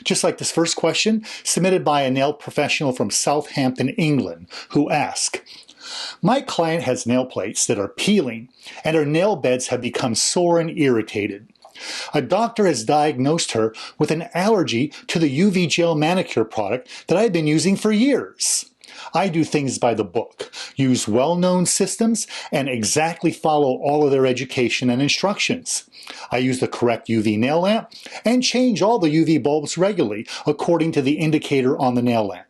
just like this first question, submitted by a nail professional from Southampton, England, who asked, my client has nail plates that are peeling, and her nail beds have become sore and irritated. A doctor has diagnosed her with an allergy to the UV gel manicure product that I've been using for years. I do things by the book, use well-known systems, and exactly follow all of their education and instructions. I use the correct UV nail lamp and change all the UV bulbs regularly according to the indicator on the nail lamp.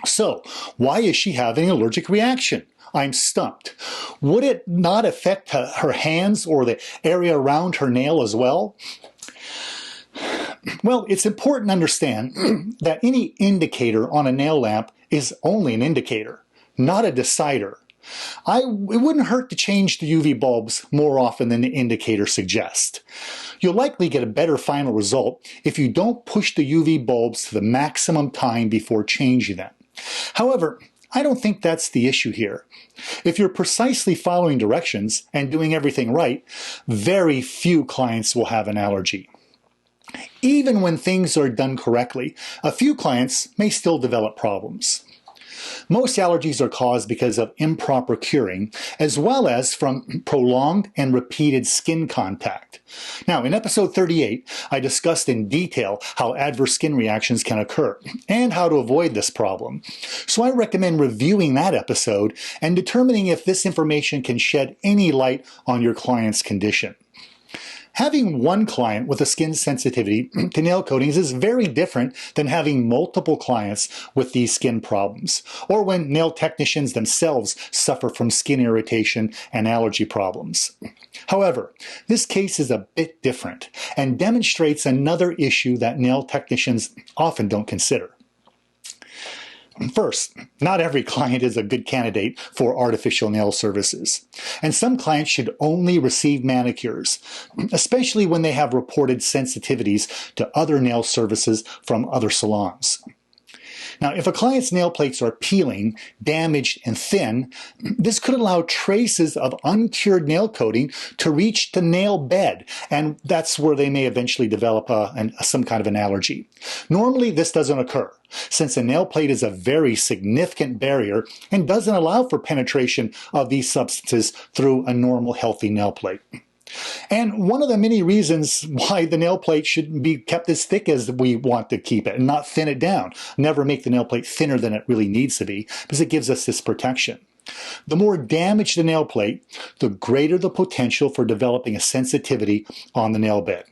So, why is she having an allergic reaction? I'm stumped. Would it not affect her hands or the area around her nail as well? Well, it's important to understand that any indicator on a nail lamp is only an indicator, not a decider. It wouldn't hurt to change the UV bulbs more often than the indicator suggests. You'll likely get a better final result if you don't push the UV bulbs to the maximum time before changing them. However, I don't think that's the issue here. If you're precisely following directions and doing everything right, very few clients will have an allergy. Even when things are done correctly, a few clients may still develop problems. Most allergies are caused because of improper curing, as well as from prolonged and repeated skin contact. Now, in episode 38, I discussed in detail how adverse skin reactions can occur and how to avoid this problem. So I recommend reviewing that episode and determining if this information can shed any light on your client's condition. Having one client with a skin sensitivity to nail coatings is very different than having multiple clients with these skin problems, or when nail technicians themselves suffer from skin irritation and allergy problems. However, this case is a bit different and demonstrates another issue that nail technicians often don't consider. First, not every client is a good candidate for artificial nail services, and some clients should only receive manicures, especially when they have reported sensitivities to other nail services from other salons. Now, if a client's nail plates are peeling, damaged, and thin, this could allow traces of uncured nail coating to reach the nail bed, and that's where they may eventually develop some kind of an allergy. Normally, this doesn't occur, since a nail plate is a very significant barrier and doesn't allow for penetration of these substances through a normal, healthy nail plate. And one of the many reasons why the nail plate should be kept as thick as we want to keep it and not thin it down. Never make the nail plate thinner than it really needs to be, because it gives us this protection. The more damaged the nail plate, the greater the potential for developing a sensitivity on the nail bed.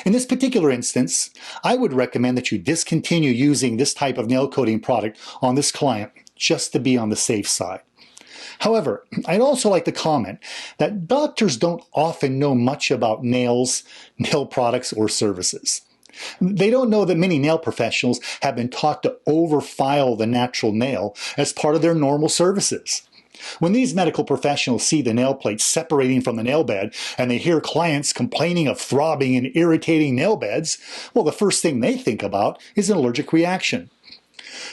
In this particular instance, I would recommend that you discontinue using this type of nail coating product on this client just to be on the safe side. However, I'd also like to comment that doctors don't often know much about nails, nail products, or services. They don't know that many nail professionals have been taught to overfile the natural nail as part of their normal services. When these medical professionals see the nail plate separating from the nail bed and they hear clients complaining of throbbing and irritating nail beds, well, the first thing they think about is an allergic reaction.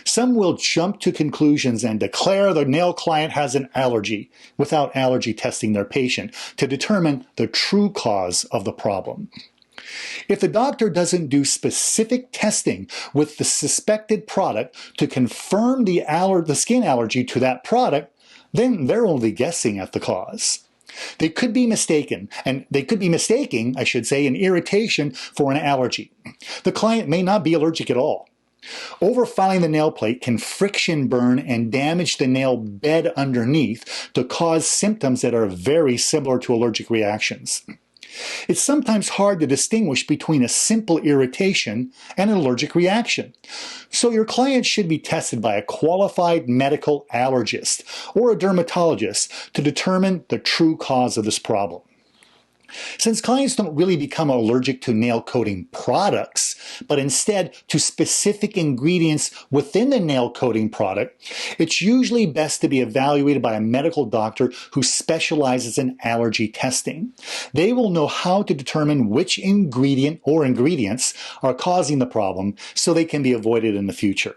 Some will jump to conclusions and declare the nail client has an allergy without allergy testing their patient to determine the true cause of the problem. If the doctor doesn't do specific testing with the suspected product to confirm the skin allergy to that product, then they're only guessing at the cause. They could be mistaken, and they could be mistaking, I should say, an irritation for an allergy. The client may not be allergic at all. Overfiling the nail plate can friction burn and damage the nail bed underneath to cause symptoms that are very similar to allergic reactions. It's sometimes hard to distinguish between a simple irritation and an allergic reaction. So your client should be tested by a qualified medical allergist or a dermatologist to determine the true cause of this problem. Since clients don't really become allergic to nail coating products, but instead to specific ingredients within the nail coating product, it's usually best to be evaluated by a medical doctor who specializes in allergy testing. They will know how to determine which ingredient or ingredients are causing the problem so they can be avoided in the future.